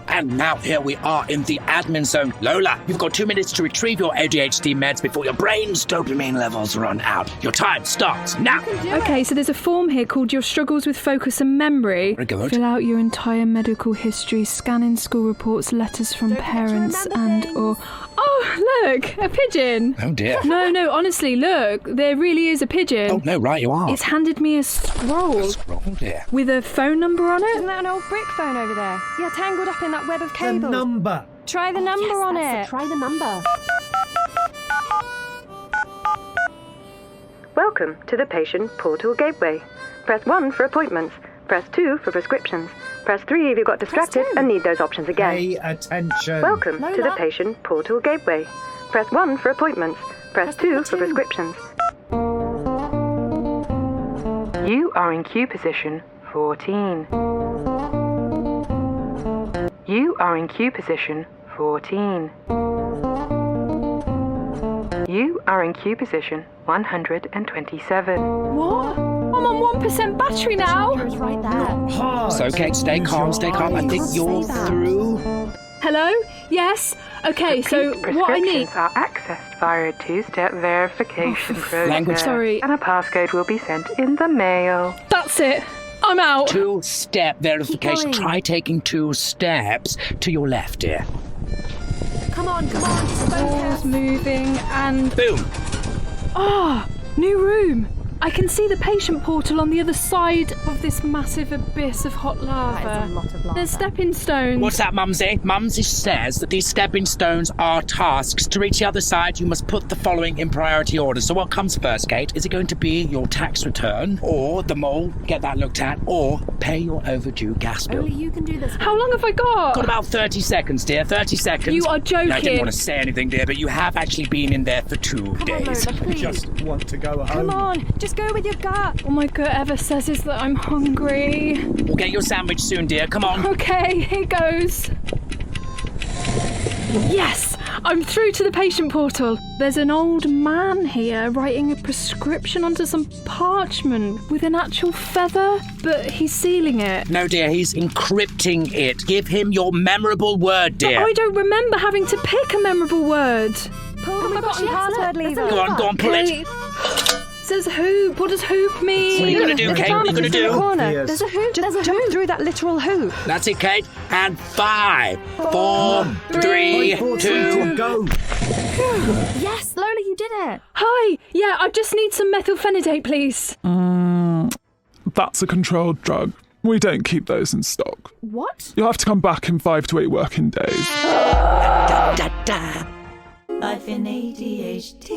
And now here we are in the admin zone. Lola, you've got 2 minutes to retrieve your ADHD meds before your brain's dopamine levels run out. Your time starts now. Okay, so there's a form here called Your Struggles with Focus and Memory. Very good. Fill out your entire medical history, scan in school reports, letters from parents or... Oh, look, a pigeon. Oh, dear. No, honestly, look, there really is a pigeon. Oh, no, right, you are. It's handed me a scroll. Dear. With a phone number on it. Isn't that an old brick phone over there? Yeah, tangled up in that web of cables. The number. Try the number on it. Try the number. Welcome to the Patient Portal Gateway. Press 1 for appointments. Press 2 for prescriptions. Press 3 if you got distracted and need those options again. Pay attention. Welcome to the Patient Portal Gateway. Press 1 for appointments. Press 2 for prescriptions. You are in queue position 14. You are in queue position 14. You are in queue position 127. What? I'm on 1% battery now. It's right there. Hard. It's okay, stay calm. I think you're through. Hello? Yes? Okay, so what I need... Prescriptions are accessed via a 2-step verification process. Language. Sorry. And a passcode will be sent in the mail. That's it. I'm out. 2-step verification. Keep going. Try taking 2 steps to your left, dear. Come on, just Walls moving and... Boom. New room. I can see the patient portal on the other side of this massive abyss of hot lava. That is a lot of lava. There's stepping stones. What's that, Mumsy? Mumsy says that these stepping stones are tasks. To reach the other side, you must put the following in priority order. So what comes first, Kate? Is it going to be your tax return, or the mole, get that looked at, or pay your overdue gas bill? Only you can do this. How long have I got? Got about 30 seconds, dear. 30 seconds. You are joking. I didn't want to say anything, dear, but you have actually been in there for 2 days. Lola, please. Just want to go home. Come on, just go with your gut. All my gut ever says is that I'm hungry. We'll get your sandwich soon, dear. Come on. Okay, here goes. Yes, I'm through to the patient portal. There's an old man here writing a prescription onto some parchment with an actual feather, but he's sealing it. No, dear, he's encrypting it. Give him your memorable word, dear. I don't remember having to pick a memorable word. Pull the gosh, forgotten yes, password look, lever. Go on, pull it. Okay. Says hoop. What does hoop mean? What are you going to do, Kate? What are you going to In the do? corner. Yes. There's a hoop. Just jump through that literal hoop. That's it, Kate. And 5, 4, 3, 2. Go. Yes, Lola, you did it. Hi. Yeah, I just need some methylphenidate, please. That's a controlled drug. We don't keep those in stock. What? You'll have to come back in 5 to 8 working days. Da, da, da. Life in ADHD.